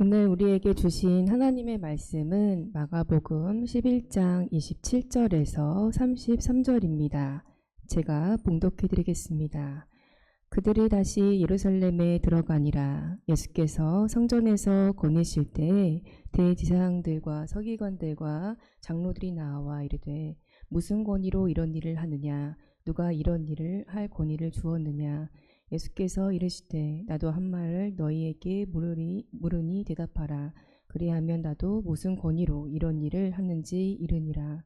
오늘 우리에게 주신 하나님의 말씀은 마가복음 11장 27절에서 33절입니다. 제가 봉독해 드리겠습니다. 그들이 다시 예루살렘에 들어가니라. 예수께서 성전에서 거니실 때에 대제사장들과 서기관들과 장로들이 나와 이르되 무슨 권위로 이런 일을 하느냐? 누가 이런 일을 할 권위를 주었느냐? 예수께서 이르시되 나도 한 말을 너희에게 물으니 대답하라. 그리하면 나도 무슨 권위로 이런 일을 하는지 이르니라.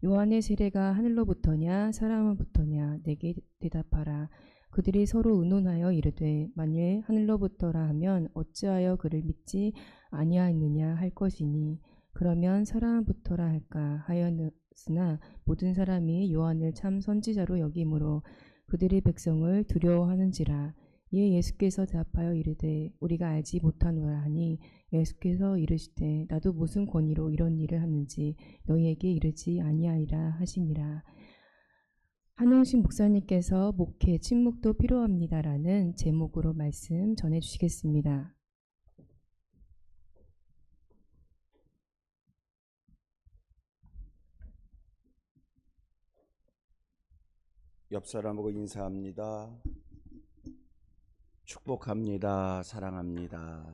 요한의 세례가 하늘로부터냐 사람으로부터냐 내게 대답하라. 그들이 서로 의논하여 이르되 만일 하늘로부터라 하면 어찌하여 그를 믿지 아니하였느냐 할 것이니 그러면 사람부터라 할까 하였으나 모든 사람이 요한을 참 선지자로 여김으로 그들이 백성을 두려워하는지라. 이에 예수께서 대답하여 이르되 우리가 알지 못하노라 하니 예수께서 이르시되 나도 무슨 권위로 이런 일을 하는지 너희에게 이르지 아니하리라 하시니라. 한홍식 목사님께서 목회 침묵도 필요합니다라는 제목으로 말씀 전해주시겠습니다. 옆 사람하고 인사합니다. 축복합니다. 사랑합니다.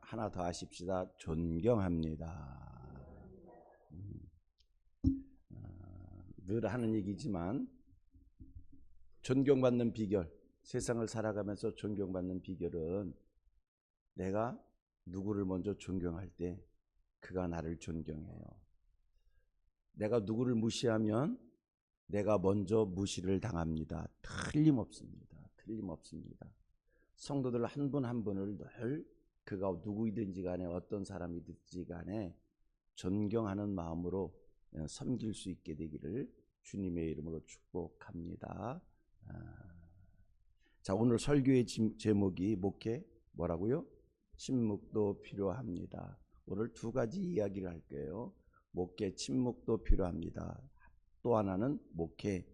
하나 더 하십시다. 존경합니다. 늘 하는 얘기지만 존경받는 비결, 세상을 살아가면서 존경받는 비결은 내가 누구를 먼저 존경할 때 그가 나를 존경해요. 내가 누구를 무시하면 내가 먼저 무시를 당합니다. 틀림없습니다. 틀림없습니다. 성도들 한 분 한 분을 늘 그가 누구이든지 간에 어떤 사람이든지 간에 존경하는 마음으로 섬길 수 있게 되기를 주님의 이름으로 축복합니다. 자, 오늘 설교의 제목이 목회 뭐라고요? 침묵도 필요합니다. 오늘 두 가지 이야기를 할게요. 목회 침묵도 필요합니다. 또 하나는 목회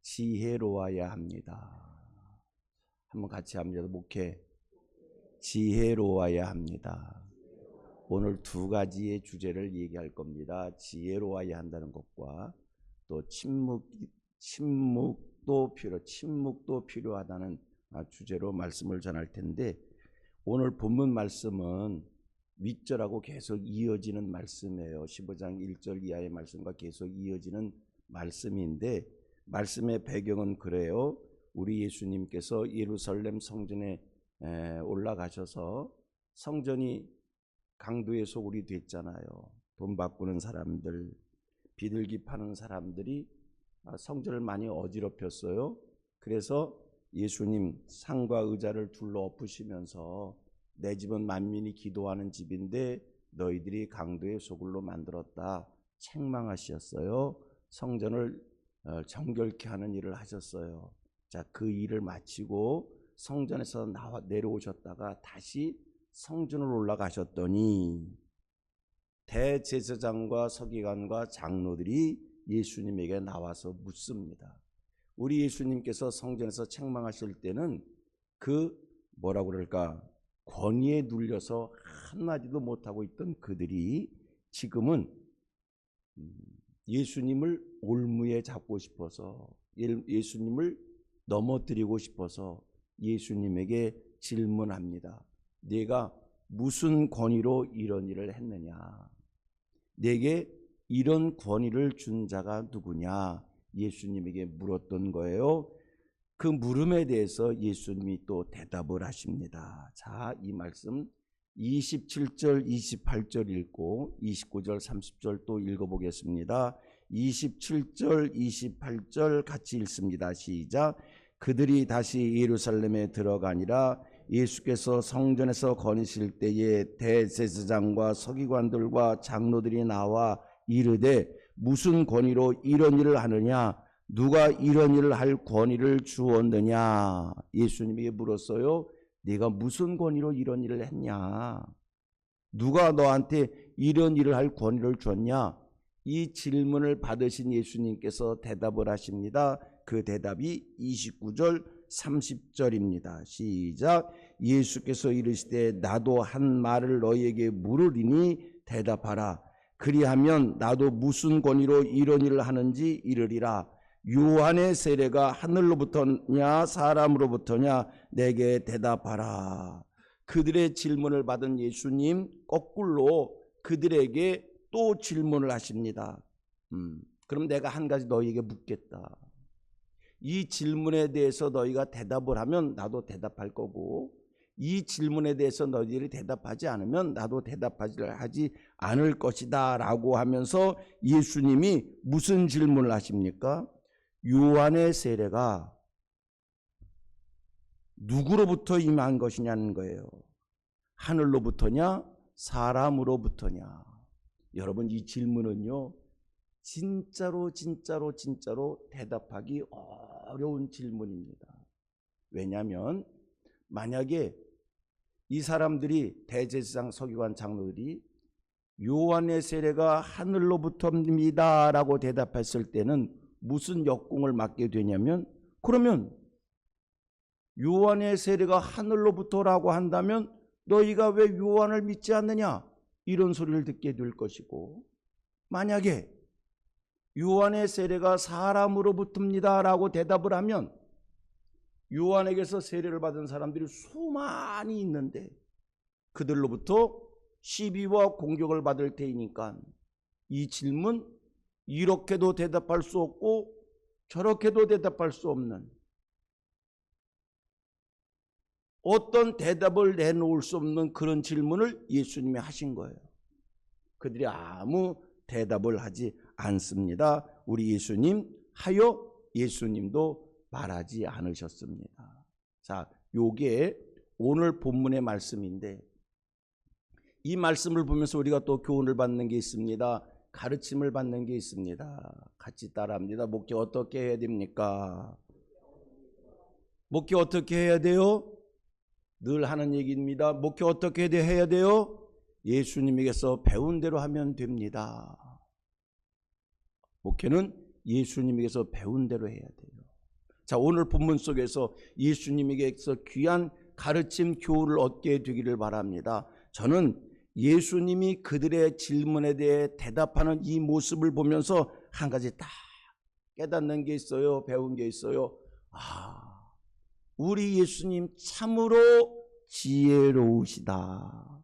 지혜로워야 합니다. 한번 같이 합니다. 목회 지혜로워야 합니다. 오늘 두 가지의 주제를 얘기할 겁니다. 지혜로워야 한다는 것과 또 침묵도 필요하다는 주제로 말씀을 전할 텐데, 오늘 본문 말씀은 윗절하고 계속 이어지는 말씀이에요. 15장 1절 이하의 말씀과 계속 이어지는 말씀인데, 말씀의 배경은 그래요. 우리 예수님께서 예루살렘 성전에 올라가셔서 성전이 강도의 소굴이 됐잖아요. 돈 바꾸는 사람들, 비둘기 파는 사람들이 성전을 많이 어지럽혔어요. 그래서 예수님 상과 의자를 둘러 엎으시면서 내 집은 만민이 기도하는 집인데 너희들이 강도의 소굴로 만들었다 책망하셨어요. 성전을 정결케 하는 일을 하셨어요. 자, 그 일을 마치고 성전에서 내려오셨다가 다시 성전으로 올라가셨더니 대제사장과 서기관과 장로들이 예수님에게 나와서 묻습니다. 우리 예수님께서 성전에서 책망하실 때는 그 뭐라고 그럴까, 권위에 눌려서 한마디도 못하고 있던 그들이 지금은 예수님을 올무에 잡고 싶어서, 예수님을 넘어뜨리고 싶어서 예수님에게 질문합니다. 네가 무슨 권위로 이런 일을 했느냐? 네게 이런 권위를 준 자가 누구냐? 예수님에게 물었던 거예요. 그 물음에 대해서 예수님이 또 대답을 하십니다. 자, 이 말씀 27절 28절 읽고 29절 30절 또 읽어보겠습니다. 27절 28절 같이 읽습니다. 시작. 그들이 다시 예루살렘에 들어가니라. 예수께서 성전에서 거니실 때에 대제사장과 서기관들과 장로들이 나와 이르되 무슨 권위로 이런 일을 하느냐? 누가 이런 일을 할 권위를 주었느냐? 예수님에게 물었어요. 네가 무슨 권위로 이런 일을 했냐? 누가 너한테 이런 일을 할 권위를 줬냐? 이 질문을 받으신 예수님께서 대답을 하십니다. 그 대답이 29절 30절입니다. 시작. 예수께서 이르시되 나도 한 말을 너희에게 물으리니 대답하라. 그리하면 나도 무슨 권위로 이런 일을 하는지 이르리라. 요한의 세례가 하늘로부터냐 사람으로부터냐 내게 대답하라. 그들의 질문을 받은 예수님 거꾸로 그들에게 또 질문을 하십니다. 그럼 내가 한 가지 너희에게 묻겠다. 이 질문에 대해서 너희가 대답을 하면 나도 대답할 거고, 이 질문에 대해서 너희들이 대답하지 않으면 나도 대답하지 않을 것이다 라고 하면서 예수님이 무슨 질문을 하십니까? 요한의 세례가 누구로부터 임한 것이냐는 거예요. 하늘로부터냐 사람으로부터냐. 여러분, 이 질문은요 진짜로 대답하기 어려운 질문입니다. 왜냐하면 만약에 이 사람들이, 대제사장 서기관 장로들이 요한의 세례가 하늘로부터입니다 라고 대답했을 때는 무슨 역공을 맞게 되냐면, 그러면 요한의 세례가 하늘로부터라고 한다면 너희가 왜 요한을 믿지 않느냐, 이런 소리를 듣게 될 것이고, 만약에 요한의 세례가 사람으로부터입니다 라고 대답을 하면 요한에게서 세례를 받은 사람들이 수많이 있는데 그들로부터 시비와 공격을 받을 테이니까 이 질문 이렇게도 대답할 수 없고 저렇게도 대답할 수 없는, 어떤 대답을 내놓을 수 없는 그런 질문을 예수님이 하신 거예요. 그들이 아무 대답을 하지 않습니다. 우리 예수님 하여 예수님도 말하지 않으셨습니다. 자, 요게 오늘 본문의 말씀인데, 이 말씀을 보면서 우리가 또 교훈을 받는 게 있습니다. 가르침을 받는 게 있습니다. 같이 따라합니다. 목회 어떻게 해야 됩니까? 목회 어떻게 해야 돼요? 늘 하는 얘기입니다. 목회 어떻게 해야 돼요? 예수님에게서 배운 대로 하면 됩니다. 목회는 예수님에게서 배운 대로 해야 돼요. 자, 오늘 본문 속에서 예수님에게서 귀한 가르침, 교훈을 얻게 되기를 바랍니다. 저는 예수님이 그들의 질문에 대해 대답하는 이 모습을 보면서 한 가지 딱 깨닫는 게 있어요. 배운 게 있어요. 우리 예수님 참으로 지혜로우시다.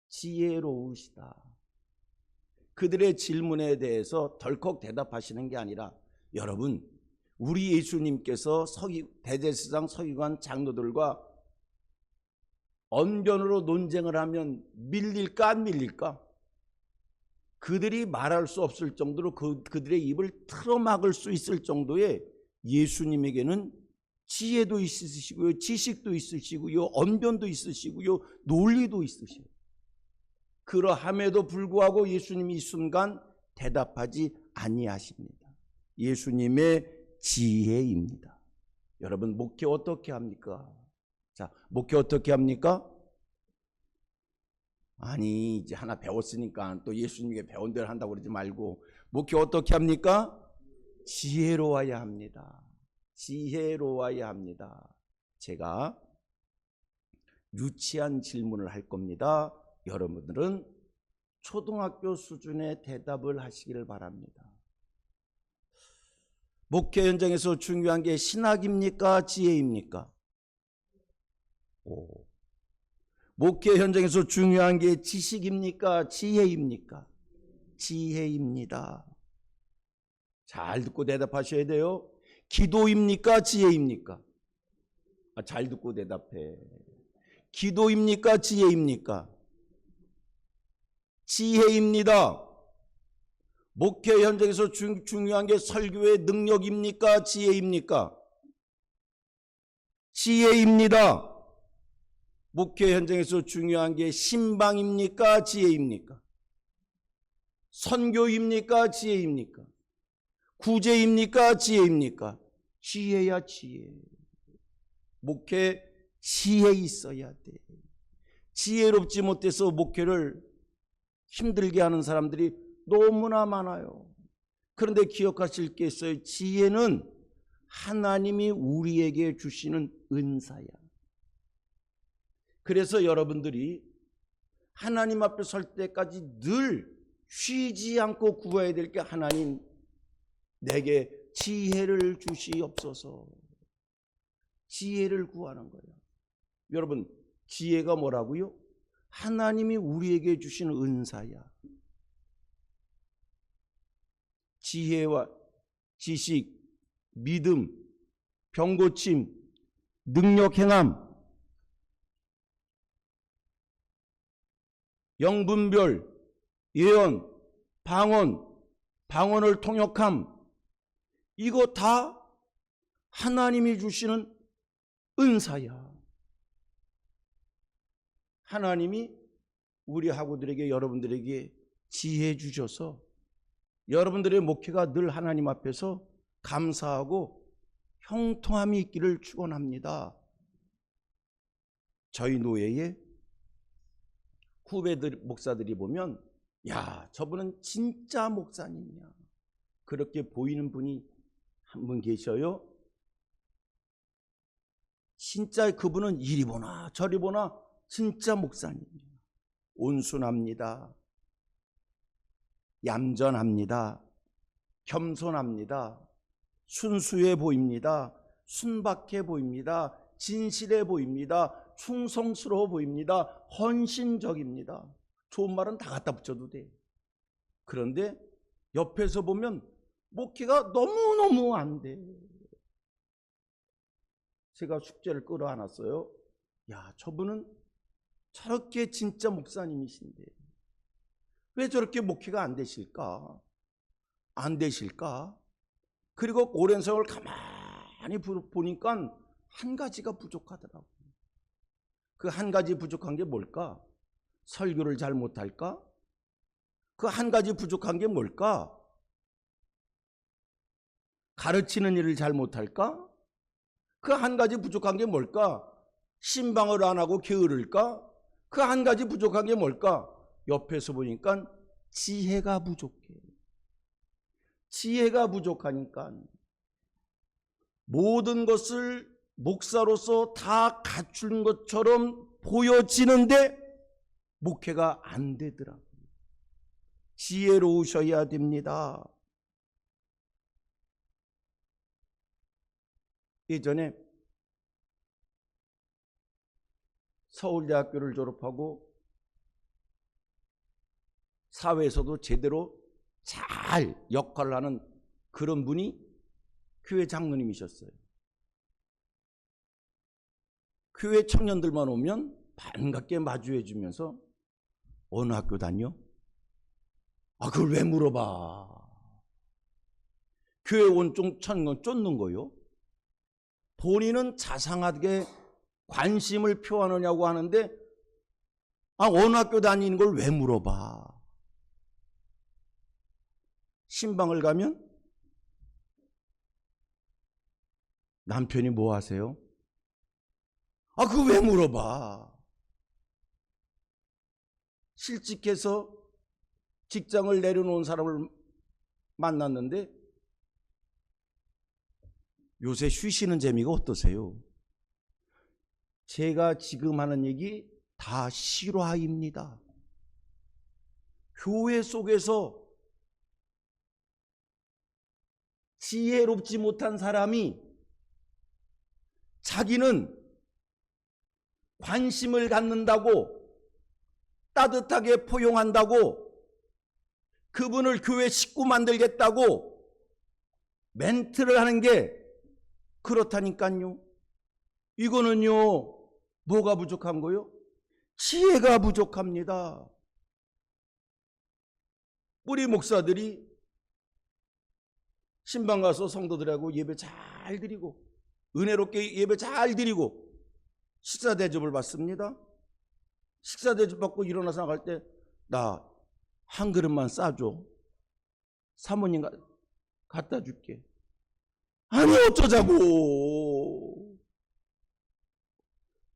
지혜로우시다. 그들의 질문에 대해서 덜컥 대답하시는 게 아니라, 여러분, 우리 예수님께서 대제사장 서기관 장로들과 언변으로 논쟁을 하면 밀릴까 안 밀릴까? 그들이 말할 수 없을 정도로 그들의 입을 틀어막을 수 있을 정도의 예수님에게는 지혜도 있으시고요, 지식도 있으시고요, 언변도 있으시고요, 논리도 있으시고, 그러함에도 불구하고 예수님이 이 순간 대답하지 아니하십니다. 예수님의 지혜입니다. 여러분, 목회 어떻게 합니까? 자, 목회 어떻게 합니까? 아니, 이제 하나 배웠으니까 또 예수님에게 배운 대로 한다고 그러지 말고, 목회 어떻게 합니까? 지혜로워야 합니다. 지혜로워야 합니다. 제가 유치한 질문을 할 겁니다. 여러분들은 초등학교 수준의 대답을 하시기를 바랍니다. 목회 현장에서 중요한 게 신학입니까? 지혜입니까? 목회 현장에서 중요한 게 지식입니까? 지혜입니까? 지혜입니다. 잘 듣고 대답하셔야 돼요. 기도입니까? 지혜입니까? 잘 듣고 대답해. 기도입니까? 지혜입니까? 지혜입니다. 목회 현장에서 중요한 게 설교의 능력입니까? 지혜입니까? 지혜입니다. 목회 현장에서 중요한 게 신방입니까? 지혜입니까? 선교입니까? 지혜입니까? 구제입니까? 지혜입니까? 지혜야, 지혜. 목회 지혜 있어야 돼. 지혜롭지 못해서 목회를 힘들게 하는 사람들이 너무나 많아요. 그런데 기억하실 게 있어요. 지혜는 하나님이 우리에게 주시는 은사야. 그래서 여러분들이 하나님 앞에 설 때까지 늘 쉬지 않고 구해야 될 게 하나님 내게 지혜를 주시옵소서. 지혜를 구하는 거예요. 여러분 지혜가 뭐라고요? 하나님이 우리에게 주시는 은사야. 지혜와 지식, 믿음, 병고침, 능력 행함, 영분별, 예언, 방언을 통역함, 이거 다 하나님이 주시는 은사야. 하나님이 우리 학우들에게 여러분들에게 지혜 주셔서 여러분들의 목회가 늘 하나님 앞에서 감사하고 형통함이 있기를 축원합니다. 저희 노예의 후배들 목사들이 보면 야, 저분은 진짜 목사님이야. 그렇게 보이는 분이 한 분 계셔요. 진짜 그분은 이리 보나 저리 보나 진짜 목사님이에요. 온순합니다. 얌전합니다. 겸손합니다. 순수해 보입니다. 순박해 보입니다. 진실해 보입니다. 충성스러워 보입니다. 헌신적입니다. 좋은 말은 다 갖다 붙여도 돼. 그런데 옆에서 보면 목회가 너무너무 안 돼. 제가 숙제를 끌어안았어요. 야, 저분은 저렇게 진짜 목사님이신데 왜 저렇게 목회가 안 되실까? 안 되실까? 그리고 오랜 세월 가만히 보니까 한 가지가 부족하더라고요. 그 한 가지 부족한 게 뭘까? 설교를 잘 못할까? 그 한 가지 부족한 게 뭘까? 가르치는 일을 잘 못할까? 그 한 가지 부족한 게 뭘까? 신방을 안 하고 게으를까? 그 한 가지 부족한 게 뭘까? 옆에서 보니까 지혜가 부족해. 지혜가 부족하니까 모든 것을 목사로서 다 갖춘 것처럼 보여지는데 목회가 안 되더라고요. 지혜로우셔야 됩니다. 예전에 서울대학교를 졸업하고 사회에서도 제대로 잘 역할을 하는 그런 분이 교회 장로님이셨어요. 교회 청년들만 오면 반갑게 마주해 주면서 어느 학교 다녀? 아, 그걸 왜 물어봐? 교회 온 청년 쫓는 거요? 본인은 자상하게 관심을 표하느냐고 하는데 아, 어느 학교 다니는 걸 왜 물어봐? 신방을 가면 남편이 뭐 하세요? 아, 그거 왜 물어봐? 실직해서 직장을 내려놓은 사람을 만났는데 요새 쉬시는 재미가 어떠세요? 제가 지금 하는 얘기 다 실화입니다. 교회 속에서 지혜롭지 못한 사람이 자기는 관심을 갖는다고 따뜻하게 포용한다고 그분을 교회 식구 만들겠다고 멘트를 하는 게 그렇다니까요. 이거는요, 뭐가 부족한 거요? 지혜가 부족합니다. 우리 목사들이 신방 가서 성도들하고 예배 잘 드리고 은혜롭게 예배 잘 드리고 식사 대접을 받습니다. 식사 대접 받고 일어나서 나갈 때 나 한 그릇만 싸줘. 사모님 갖다 줄게. 아니 어쩌자고.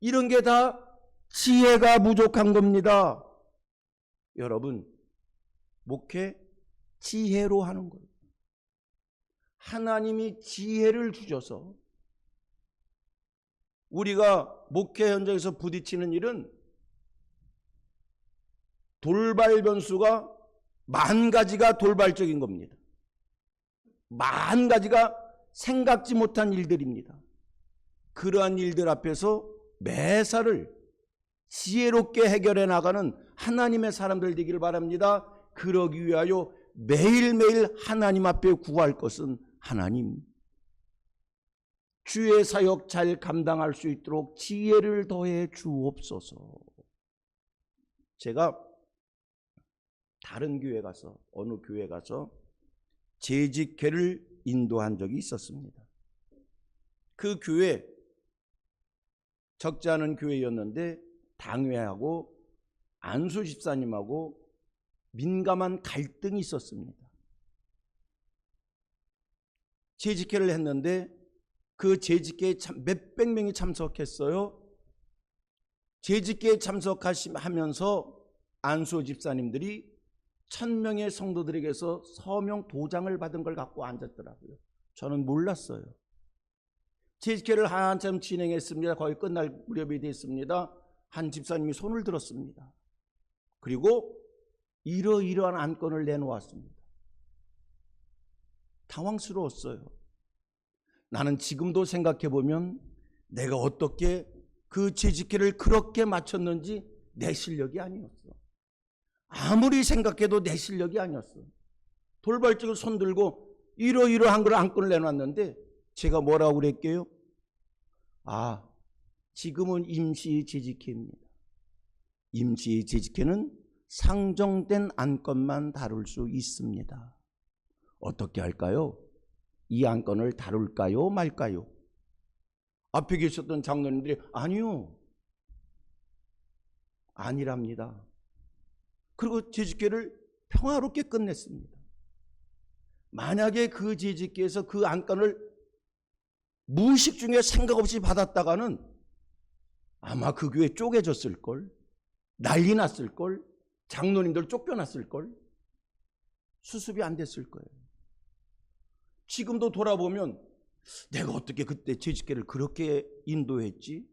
이런 게 다 지혜가 부족한 겁니다. 여러분, 목회 지혜로 하는 거예요. 하나님이 지혜를 주셔서 우리가 목회 현장에서 부딪히는 일은 돌발 변수가 10,000가지가 돌발적인 겁니다. 10,000가지가 생각지 못한 일들입니다. 그러한 일들 앞에서 매사를 지혜롭게 해결해 나가는 하나님의 사람들 되기를 바랍니다. 그러기 위하여 매일매일 하나님 앞에 구할 것은 하나님, 주의 사역 잘 감당할 수 있도록 지혜를 더해 주옵소서. 제가 다른 교회 가서, 어느 교회 가서 재직회를 인도한 적이 있었습니다. 그 교회, 적지 않은 교회였는데 당회하고 안수 집사님하고 민감한 갈등이 있었습니다. 재직회를 했는데 그 재직회에 몇백 명이 참석했어요. 재직회에 참석하면서 안수 집사님들이 1,000명의 성도들에게서 서명 도장을 받은 걸 갖고 앉았더라고요. 저는 몰랐어요. 재직회를 한참 진행했습니다. 거의 끝날 무렵이 됐습니다. 한 집사님이 손을 들었습니다. 그리고 이러이러한 안건을 내놓았습니다. 당황스러웠어요. 나는 지금도 생각해보면 내가 어떻게 그 재직회를 그렇게 마쳤는지 내 실력이 아니었어. 아무리 생각해도 내 실력이 아니었어. 돌발적으로 손 들고 이러이러한 걸 안건을 내놨는데 제가 뭐라고 그랬게요? 아, 지금은 임시 재직회입니다. 임시 재직회는 상정된 안건만 다룰 수 있습니다. 어떻게 할까요? 이 안건을 다룰까요? 말까요? 앞에 계셨던 장로님들이 아니요, 아니랍니다. 그리고 재직회를 평화롭게 끝냈습니다. 만약에 그 재직회에서 그 안건을 무의식 중에 생각 없이 받았다가는 아마 그 교회 쪼개졌을걸, 난리 났을걸, 장로님들 쫓겨났을걸, 수습이 안 됐을 거예요. 지금도 돌아보면 내가 어떻게 그때 재직회를 그렇게 인도했지?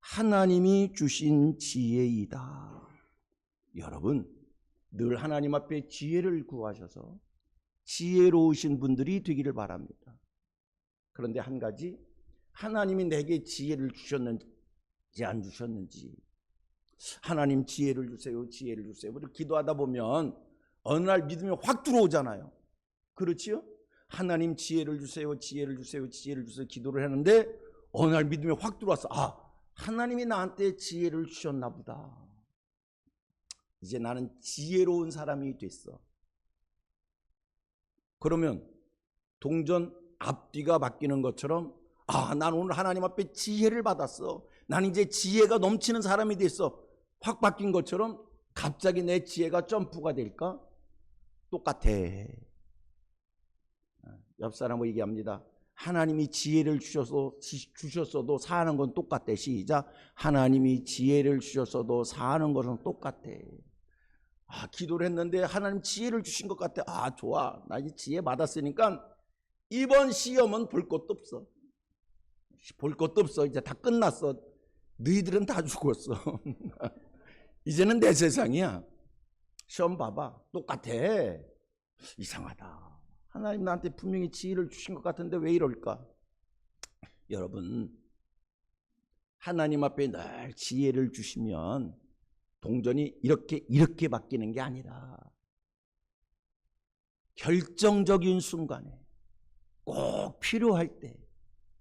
하나님이 주신 지혜이다. 여러분, 늘 하나님 앞에 지혜를 구하셔서 지혜로우신 분들이 되기를 바랍니다. 그런데 한 가지, 하나님이 내게 지혜를 주셨는지 안 주셨는지, 하나님 지혜를 주세요, 지혜를 주세요. 기도하다 보면 어느 날 믿음이 확 들어오잖아요. 그렇지요? 하나님 지혜를 주세요, 지혜를 주세요, 지혜를 주세요 기도를 했는데 어느 날 믿음이 확 들어왔어. 아, 하나님이 나한테 지혜를 주셨나 보다. 이제 나는 지혜로운 사람이 됐어. 그러면 동전 앞뒤가 바뀌는 것처럼 아, 난 오늘 하나님 앞에 지혜를 받았어. 난 이제 지혜가 넘치는 사람이 됐어. 확 바뀐 것처럼 갑자기 내 지혜가 점프가 될까? 똑같아. 옆 사람은 얘기합니다. 하나님이 지혜를 주셨어도 사는 건 똑같아. 시작. 하나님이 지혜를 주셨어도 사는 것은 똑같아. 아, 기도를 했는데 하나님 지혜를 주신 것 같아. 아, 좋아. 나 이제 지혜 받았으니까 이번 시험은 볼 것도 없어. 볼 것도 없어. 이제 다 끝났어. 너희들은 다 죽었어. 이제는 내 세상이야. 시험 봐봐. 똑같아. 이상하다. 하나님 나한테 분명히 지혜를 주신 것 같은데 왜 이럴까? 여러분, 하나님 앞에 늘 지혜를 주시면 동전이 이렇게 바뀌는 게 아니라 결정적인 순간에 꼭 필요할 때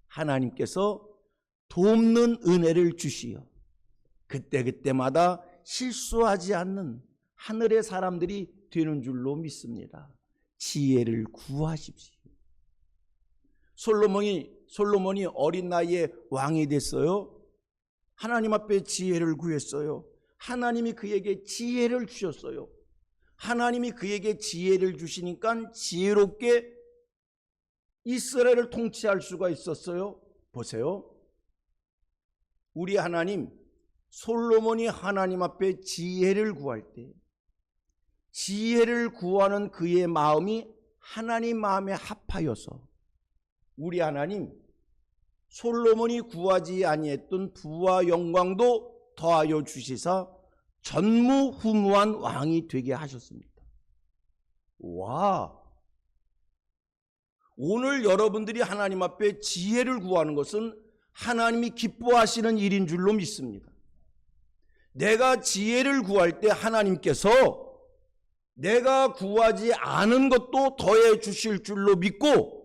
하나님께서 돕는 은혜를 주시어 그때마다 실수하지 않는 하늘의 사람들이 되는 줄로 믿습니다. 지혜를 구하십시오. 솔로몬이 어린 나이에 왕이 됐어요. 하나님 앞에 지혜를 구했어요. 하나님이 그에게 지혜를 주셨어요. 하나님이 그에게 지혜를 주시니까 지혜롭게 이스라엘을 통치할 수가 있었어요. 보세요. 우리 하나님, 솔로몬이 하나님 앞에 지혜를 구할 때 지혜를 구하는 그의 마음이 하나님 마음에 합하여서 우리 하나님 솔로몬이 구하지 아니했던 부와 영광도 더하여 주시사 전무후무한 왕이 되게 하셨습니다. 와! 오늘 여러분들이 하나님 앞에 지혜를 구하는 것은 하나님이 기뻐하시는 일인 줄로 믿습니다. 내가 지혜를 구할 때 하나님께서 내가 구하지 않은 것도 더해 주실 줄로 믿고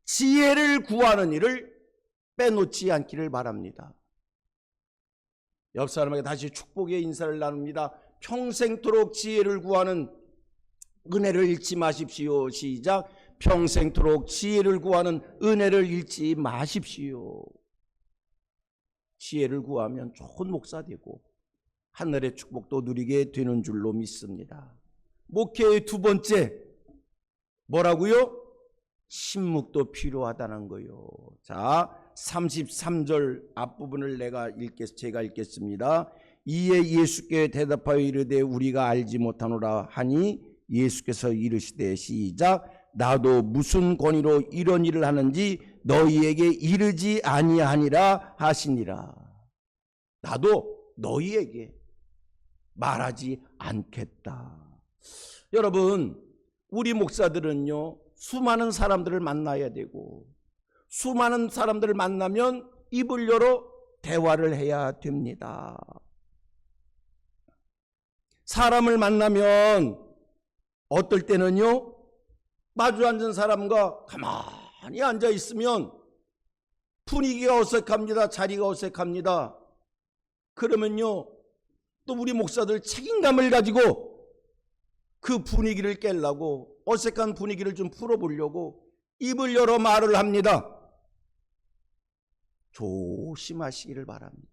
지혜를 구하는 일을 빼놓지 않기를 바랍니다. 옆 사람에게 다시 축복의 인사를 나눕니다. 평생토록 지혜를 구하는 은혜를 잃지 마십시오. 시작. 평생토록 지혜를 구하는 은혜를 잃지 마십시오. 지혜를 구하면 좋은 목사 되고 하늘의 축복도 누리게 되는 줄로 믿습니다. 목회의 두 번째 뭐라고요? 신묵도 필요하다는 거요. 자, 33절 앞부분을 제가 읽겠습니다. 이에 예수께 대답하여 이르되 우리가 알지 못하노라 하니 예수께서 이르시되 시작. 나도 무슨 권위로 이런 일을 하는지 너희에게 이르지 아니하니라 하시니라. 나도 너희에게 말하지 않겠다. 여러분, 우리 목사들은요, 수많은 사람들을 만나야 되고 수많은 사람들을 만나면 입을 열어 대화를 해야 됩니다. 사람을 만나면 어떨 때는요, 마주 앉은 사람과 가만히 앉아 있으면 분위기가 어색합니다. 자리가 어색합니다. 그러면요, 또 우리 목사들 책임감을 가지고 그 분위기를 깨려고, 어색한 분위기를 좀 풀어보려고 입을 열어 말을 합니다. 조심하시기를 바랍니다.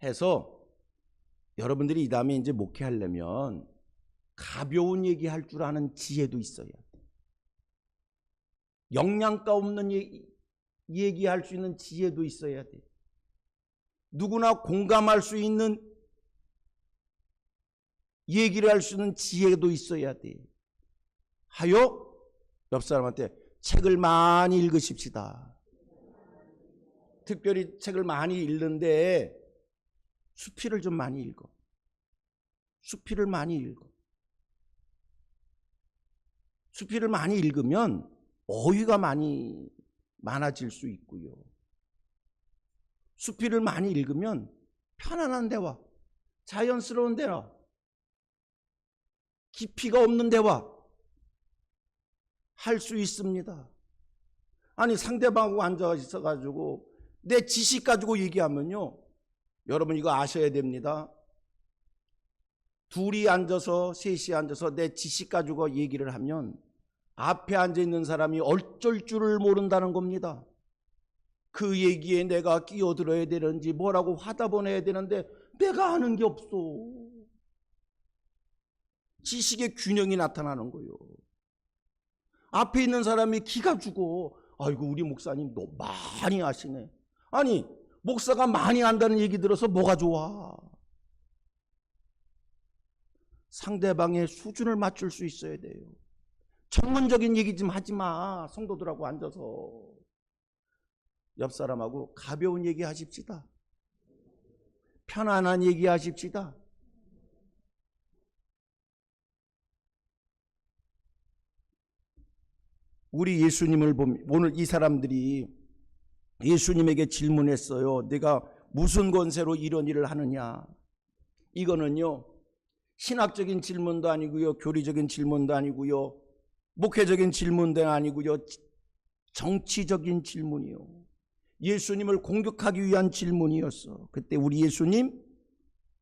해서 여러분들이 이 다음에 이제 목회하려면 가벼운 얘기할 줄 아는 지혜도 있어야 돼. 영양가 없는 얘기할 수 있는 지혜도 있어야 돼. 누구나 공감할 수 있는 얘기를 할 수 있는 지혜도 있어야 돼. 하여 옆 사람한테 책을 많이 읽으십시다. 특별히 책을 많이 읽는데 수필을 좀 많이 읽어. 수필을 많이 읽어. 수필을 많이 읽으면 어휘가 많아질 수 있고요. 수필을 많이 읽으면 편안한 대화, 자연스러운 대화, 깊이가 없는 대화 할 수 있습니다. 아니, 상대방하고 앉아 있어가지고 내 지식 가지고 얘기하면요, 여러분 이거 아셔야 됩니다. 둘이 앉아서, 셋이 앉아서 내 지식 가지고 얘기를 하면 앞에 앉아있는 사람이 어쩔 줄을 모른다는 겁니다. 그 얘기에 내가 끼어들어야 되는지 뭐라고 화답을 되는데 내가 아는 게 없어. 지식의 균형이 나타나는 거예요. 앞에 있는 사람이 기가 죽어. 아이고, 우리 목사님 너무 많이 아시네. 아니, 목사가 많이 안다는 얘기 들어서 뭐가 좋아? 상대방의 수준을 맞출 수 있어야 돼요. 전문적인 얘기 좀 하지 마. 성도들하고 앉아서 옆 사람하고 가벼운 얘기 하십시다. 편안한 얘기 하십시다. 우리 예수님을 보면 오늘 이 사람들이 예수님에게 질문했어요. 네가 무슨 권세로 이런 일을 하느냐? 이거는요, 신학적인 질문도 아니고요, 교리적인 질문도 아니고요, 목회적인 질문도 아니고요, 정치적인 질문이요. 예수님을 공격하기 위한 질문이었어. 그때 우리 예수님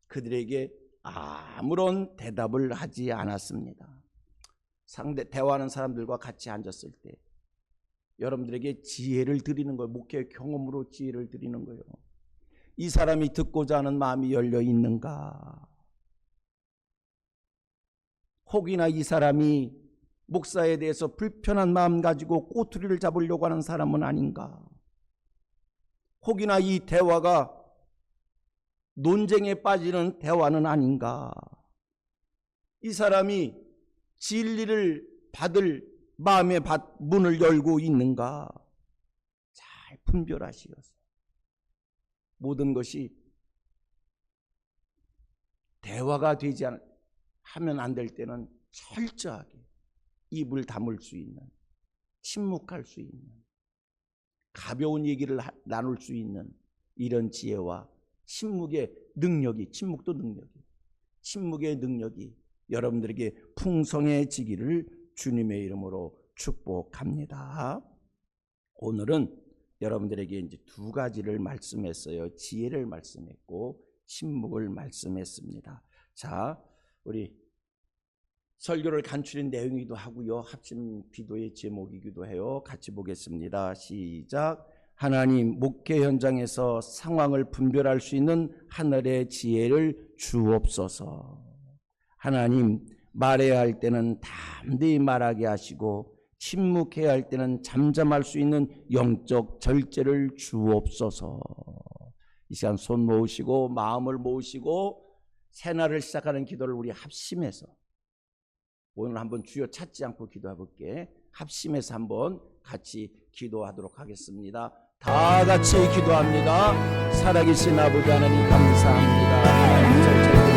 그들에게 아무런 대답을 하지 않았습니다. 대화하는 사람들과 같이 앉았을 때 여러분들에게 지혜를 드리는 거예요. 목회 경험으로 지혜를 드리는 거예요. 이 사람이 듣고자 하는 마음이 열려 있는가? 혹이나 이 사람이 목사에 대해서 불편한 마음 가지고 꼬투리를 잡으려고 하는 사람은 아닌가? 혹이나 이 대화가 논쟁에 빠지는 대화는 아닌가? 이 사람이 진리를 받을 마음의 문을 열고 있는가 잘 분별하시어서 모든 것이 대화가 하면 안 될 때는 철저하게 입을 다물 수 있는, 침묵할 수 있는, 가벼운 얘기를 나눌 수 있는 이런 지혜와 침묵의 능력이, 침묵의 능력이 여러분들에게 풍성해지기를 주님의 이름으로 축복합니다. 오늘은 여러분들에게 이제 두 가지를 말씀했어요. 지혜를 말씀했고 침묵을 말씀했습니다. 자, 우리 설교를 간추린 내용이기도 하고요. 합심 기도의 제목이기도 해요. 같이 보겠습니다. 시작. 하나님, 목회 현장에서 상황을 분별할 수 있는 하늘의 지혜를 주옵소서. 하나님, 말해야 할 때는 담대히 말하게 하시고 침묵해야 할 때는 잠잠할 수 있는 영적 절제를 주옵소서. 이 시간 손 모으시고 마음을 모으시고 새날을 시작하는 기도를 우리 합심해서 오늘 한번 주여 찾지 않고 기도해 볼게. 합심해서 한번 같이 기도하도록 하겠습니다. 다 같이 기도합니다. 살아계신 아버지 하나님 감사합니다. 하나님